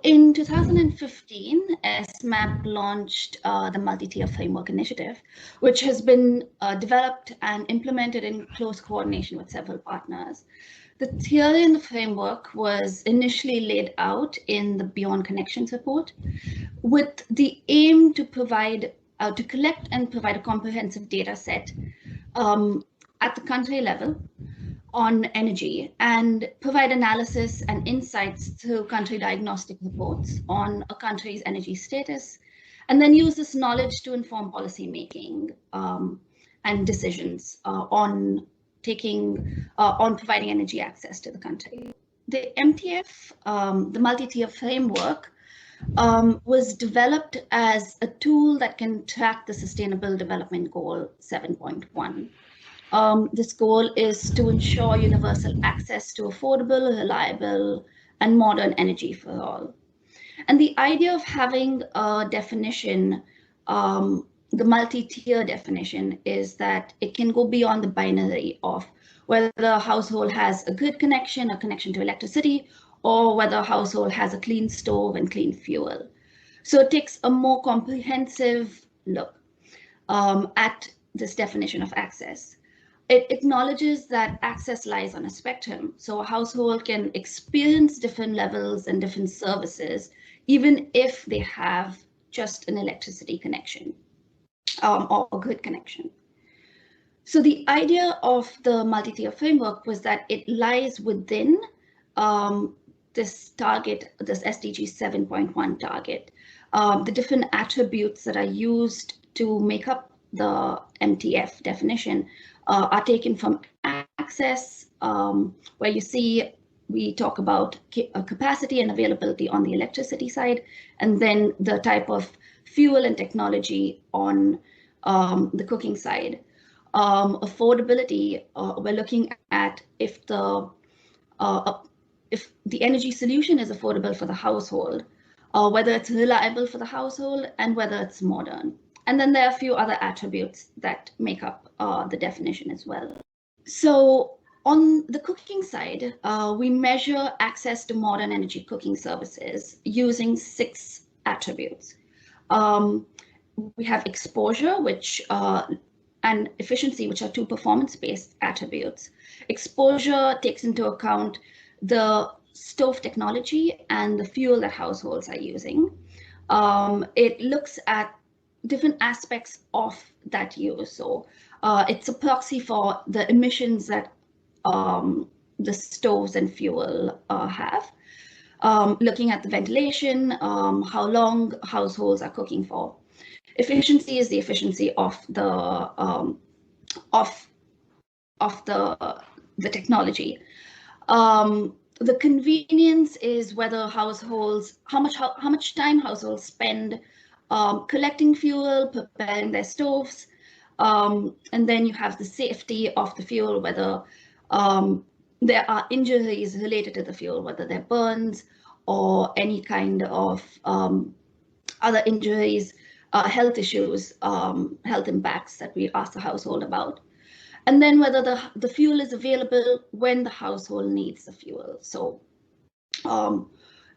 in 2015, SMAP launched the Multi-Tier Framework Initiative, which has been developed and implemented in close coordination with several partners. The theory in the framework was initially laid out in the Beyond Connections report, with the aim to provide, to collect and provide a comprehensive data set at the country level on energy and provide analysis and insights through country diagnostic reports on a country's energy status, and then use this knowledge to inform policy making and decisions on providing energy access to the country. The MTF, the multi-tier framework, was developed as a tool that can track the Sustainable Development Goal 7.1. This goal is to ensure universal access to affordable, reliable, and modern energy for all. And the idea of having a definition, the multi-tier definition, is that it can go beyond the binary of whether a household has a grid connection, a connection to electricity, or whether a household has a clean stove and clean fuel. So it takes a more comprehensive look at this definition of access. It acknowledges that access lies on a spectrum, so a household can experience different levels and different services, even if they have just an electricity connection or a grid connection. So the idea of the multi-tier framework was that it lies within this target, this SDG 7.1 target. The different attributes that are used to make up the MTF definition are taken from access, where you see we talk about capacity and availability on the electricity side, and then the type of fuel and technology on the cooking side. Affordability, we're looking at if the energy solution is affordable for the household, whether it's reliable for the household, and whether it's modern. And then there are a few other attributes that make up the definition as well. So on the cooking side, we measure access to modern energy cooking services using 6 attributes. We have exposure, and efficiency, which are 2 performance-based attributes. Exposure takes into account the stove technology and the fuel that households are using. It looks at different aspects of that use. So it's a proxy for the emissions that the stoves and fuel have. Looking at the ventilation, how long households are cooking for. Efficiency is the efficiency of the technology. The convenience is whether households, how much time households spend collecting fuel, preparing their stoves, and then you have the safety of the fuel, whether there are injuries related to the fuel, whether they're burns or any kind of other injuries, health issues, health impacts that we ask the household about. And then whether the fuel is available when the household needs the fuel. So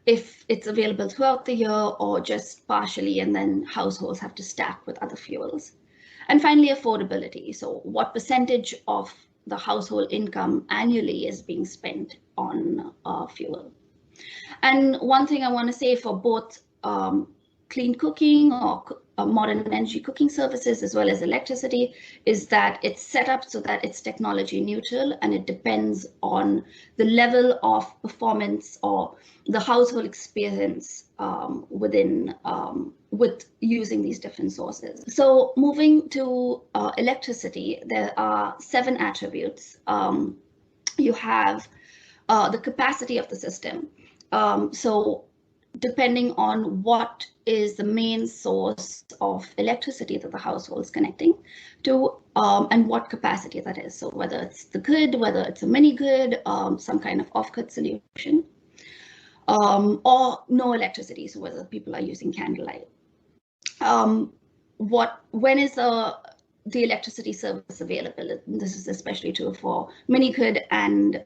if it's available throughout the year or just partially, and then households have to stack with other fuels. And finally, affordability. So what percentage of the household income annually is being spent on fuel. And one thing I want to say for both clean cooking or modern energy cooking services, as well as electricity, is that it's set up so that it's technology neutral, and it depends on the level of performance or the household experience with using these different sources. So moving to electricity, there are 7 attributes. You have the capacity of the system. So depending on what is the main source of electricity that the household is connecting to, and what capacity that is. So whether it's the grid, whether it's a mini grid, some kind of off-grid solution, or no electricity, so whether people are using candlelight. When is the electricity service available? This is especially true for mini grid and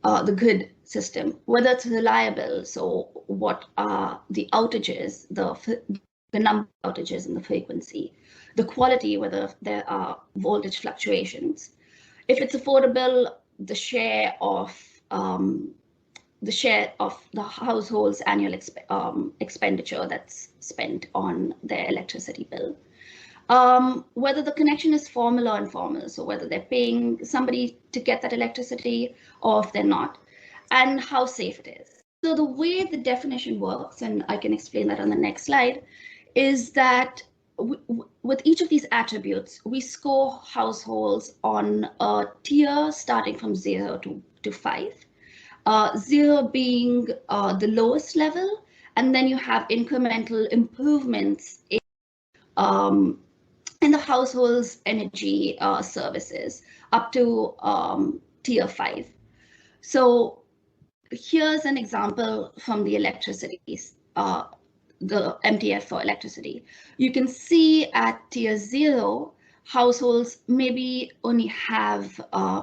the grid system, whether it's reliable, so what are the outages, the number of outages and the frequency, the quality, whether there are voltage fluctuations. If it's affordable, the share of the household's annual expenditure that's spent on their electricity bill. Whether the connection is formal or informal, so whether they're paying somebody to get that electricity or if they're not, and how safe it is. So the way the definition works, and I can explain that on the next slide, is that with each of these attributes, we score households on a tier starting from 0 to 5. 0 being the lowest level, and then you have incremental improvements in the household's energy services up to tier 5. So here's an example from the electricity, the MTF for electricity. You can see at tier 0, households maybe only have a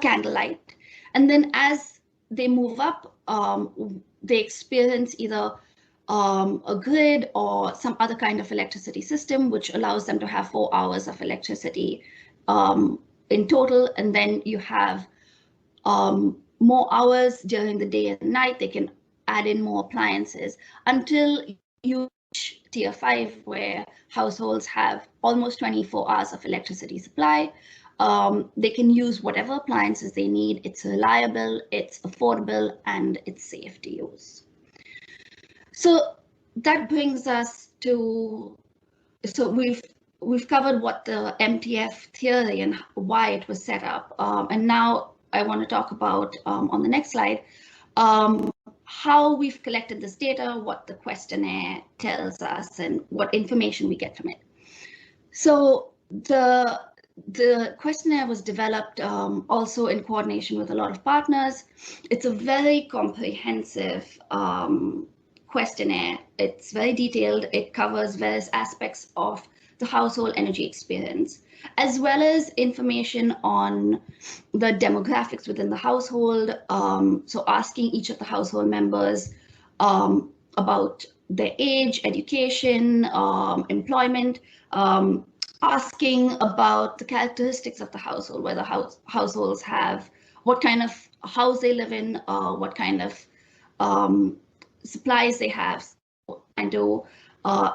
candlelight. And then as they move up, they experience either a grid or some other kind of electricity system, which allows them to have 4 hours of electricity in total. And then you have more hours during the day and night. They can add in more appliances until you reach tier 5, where households have almost 24 hours of electricity supply. They can use whatever appliances they need. It's reliable, it's affordable, and it's safe to use. So that brings us to, so we've covered what the MTF theory and why it was set up. And now I want to talk about, on the next slide, how we've collected this data, what the questionnaire tells us, and what information we get from it. So the questionnaire was developed also in coordination with a lot of partners. It's a very comprehensive questionnaire. It's very detailed. It covers various aspects of the household energy experience, as well as information on the demographics within the household. So asking each of the household members about their age, education, employment, asking about the characteristics of the household, whether households have, what kind of house they live in, what kind of supplies they have, and to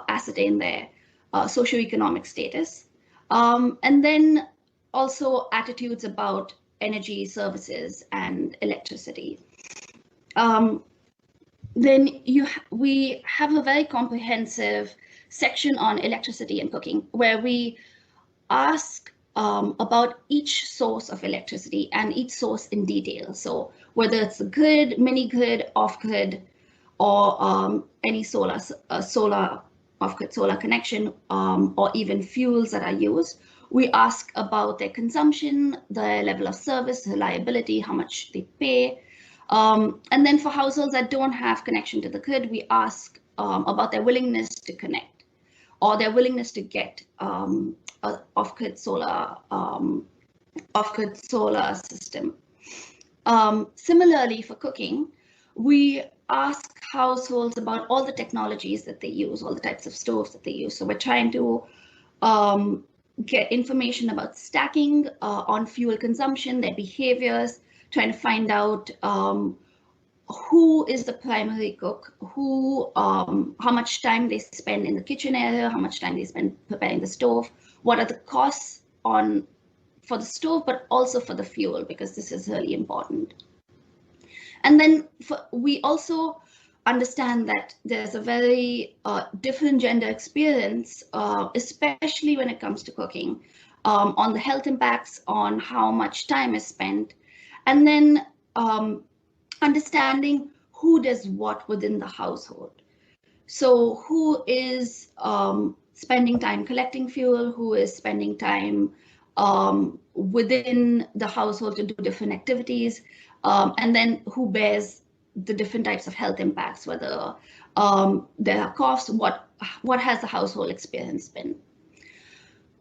ascertain their socioeconomic status. And then also attitudes about energy services and electricity. Then we have a very comprehensive section on electricity and cooking, where we ask about each source of electricity and each source in detail. So whether it's a grid, mini grid, off grid, or any solar off-grid solar connection, or even fuels that are used. We ask about their consumption, their level of service, reliability, how much they pay. And then for households that don't have connection to the grid, we ask about their willingness to connect, or their willingness to get off-grid solar system. Similarly, for cooking, we ask households about all the technologies that they use, all the types of stoves that they use. So we're trying to get information about stacking on fuel consumption, their behaviors, trying to find out who is the primary cook, how much time they spend in the kitchen area, how much time they spend preparing the stove, what are the costs for the stove, but also for the fuel, because this is really important. And then we also understand that there's a very different gender experience, especially when it comes to cooking, on the health impacts, on how much time is spent, and then understanding who does what within the household. So who is spending time collecting fuel, who is spending time within the household to do different activities, and then who bears the different types of health impacts, whether there are costs, what has the household experience been.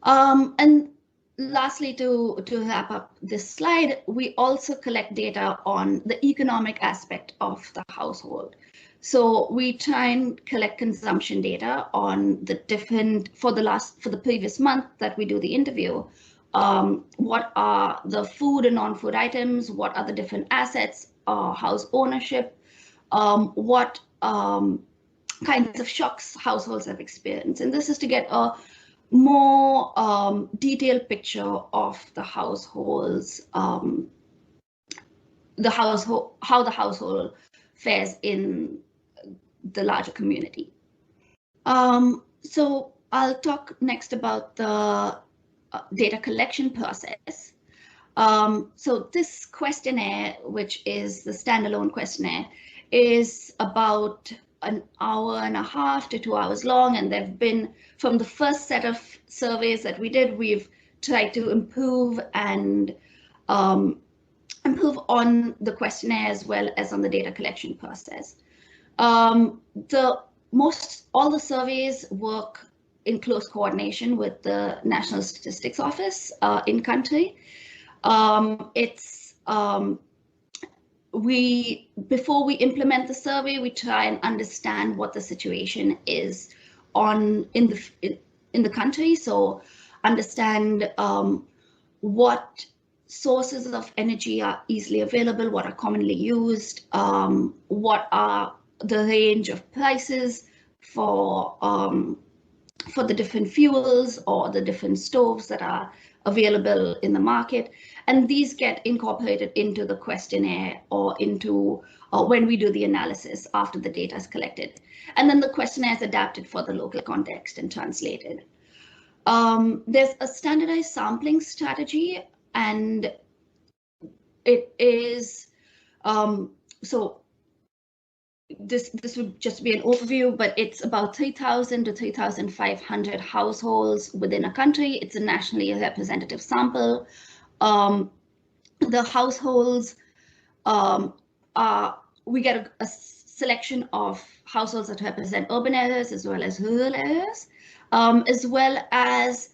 And lastly, to wrap up this slide, we also collect data on the economic aspect of the household. So we try and collect consumption data on the different, for the previous month that we do the interview. What are the food and non-food items? What are the different assets, house ownership? What kinds of shocks households have experienced? And this is to get a more detailed picture of the households, how the household fares in the larger community. So I'll talk next about the data collection process. So this questionnaire, which is the standalone questionnaire, is about an hour and a half to 2 hours long, and they've been, from the first set of surveys that we did, we've tried to improve and improve on the questionnaire as well as on the data collection process. All the surveys work in close coordination with the National Statistics Office in country. Before we implement the survey, we try and understand what the situation is in the country. So understand what sources of energy are easily available, what are commonly used, what are the range of prices for the different fuels or the different stoves that are available in the market. And these get incorporated into the questionnaire or into when we do the analysis after the data is collected. And then the questionnaire is adapted for the local context and translated. There's a standardized sampling strategy, and it is, so this would just be an overview, but it's about 3,000 to 3,500 households within a country. It's a nationally representative sample. The households we get a selection of households that represent urban areas as well as rural areas, as well as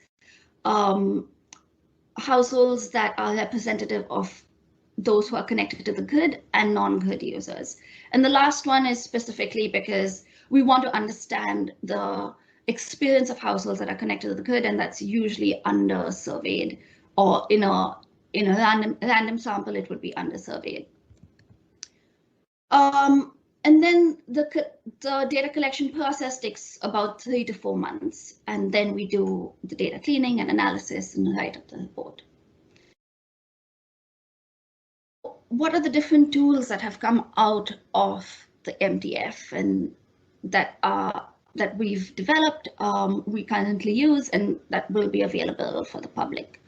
households that are representative of those who are connected to the grid and non-grid users. And the last one is specifically because we want to understand the experience of households that are connected to the grid, and that's usually under-surveyed, or in a random sample, it would be under-surveyed. And then the data collection process takes about 3 to 4 months, and then we do the data cleaning and analysis and write up the report. What are the different tools that have come out of the MTF and that we've developed, we currently use, and that will be available for the public?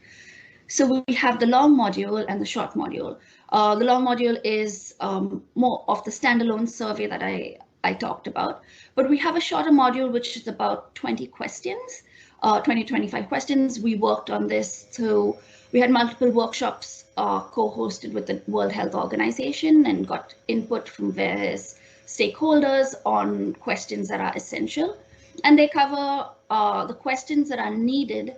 So we have the long module and the short module. The long module is more of the standalone survey that I talked about, but we have a shorter module which is about 20 questions, 25 questions. We worked on this through, we had multiple workshops co-hosted with the World Health Organization and got input from various stakeholders on questions that are essential. And they cover the questions that are needed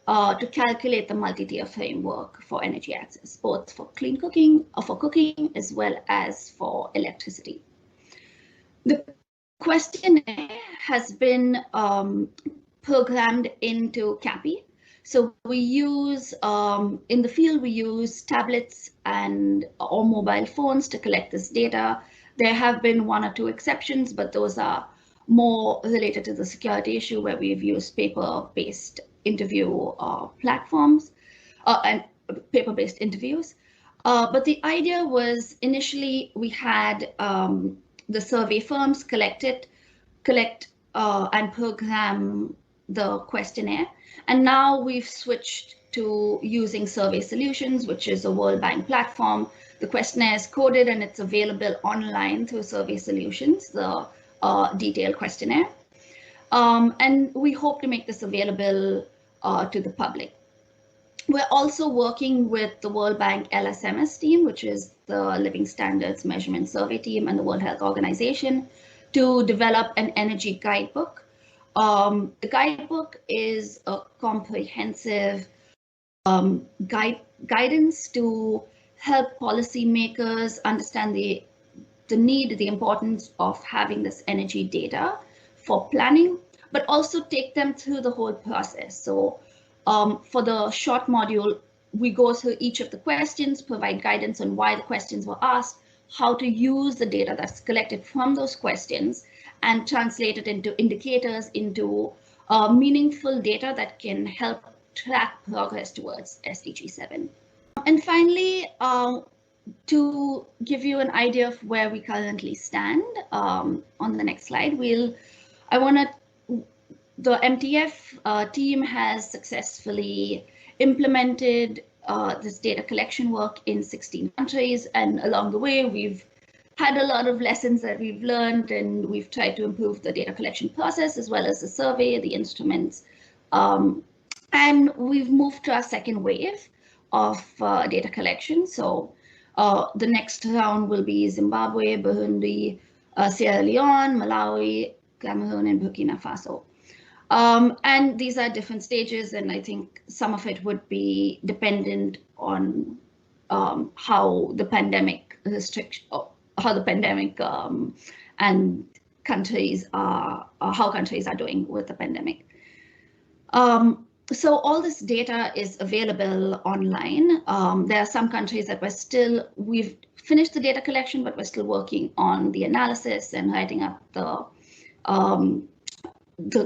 to calculate the multi-tier framework for energy access, both for clean cooking, or for cooking, as well as for electricity. The questionnaire has been programmed into CAPI. So we use, in the field, we use tablets or mobile phones to collect this data. There have been 1 or 2 exceptions, but those are more related to the security issue where we've used paper-based interview platforms and paper-based interviews. But the idea was, initially we had the survey firms collect and program the questionnaire. And now we've switched to using Survey Solutions, which is a World Bank platform. The questionnaire is coded and it's available online through Survey Solutions, the detailed questionnaire. And we hope to make this available to the public. We're also working with the World Bank LSMS team, which is the Living Standards Measurement Survey team, and the World Health Organization, to develop an energy guidebook. The guidebook is a comprehensive guidance to help policymakers understand the need, the importance of having this energy data for planning, but also take them through the whole process. So for the short module, we go through each of the questions, provide guidance on why the questions were asked, how to use the data that's collected from those questions and translate it into indicators, into meaningful data that can help track progress towards SDG 7. And finally, to give you an idea of where we currently stand, on the next slide, the MTF team has successfully implemented this data collection work in 16 countries. And along the way, we've had a lot of lessons that we've learned, and we've tried to improve the data collection process as well as the survey, the instruments. And we've moved to our second wave of data collection. So the next round will be Zimbabwe, Burundi, Sierra Leone, Malawi, Cameroon, and Burkina Faso. And these are different stages, and I think some of it would be dependent on how the pandemic and countries are, how countries are doing with the pandemic. So all this data is available online. There are some countries that we've finished the data collection, but we're still working on the analysis and writing up the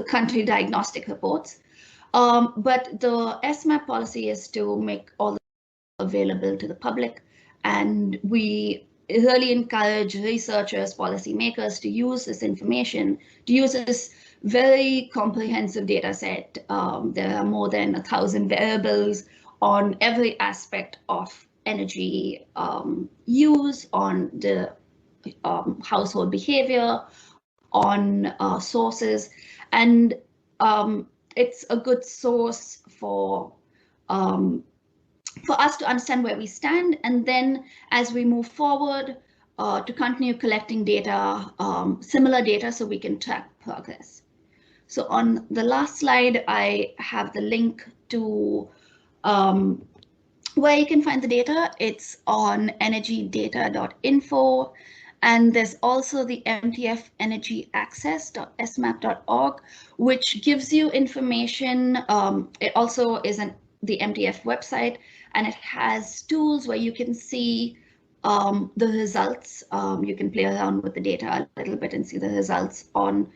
country diagnostic reports. But the SMAP policy is to make all available to the public, and we really encourage researchers, policymakers to use this information, to use this very comprehensive data set. There are more than 1,000 variables on every aspect of energy use, on the household behavior, on sources, and it's a good source for us to understand where we stand, and then as we move forward to continue collecting data, similar data, so we can track progress. So on the last slide, I have the link to where you can find the data. It's on energydata.info. And there's also the MTF energyaccess.smap.org, which gives you information. It also is the MTF website, and it has tools where you can see the results. You can play around with the data a little bit and see the results on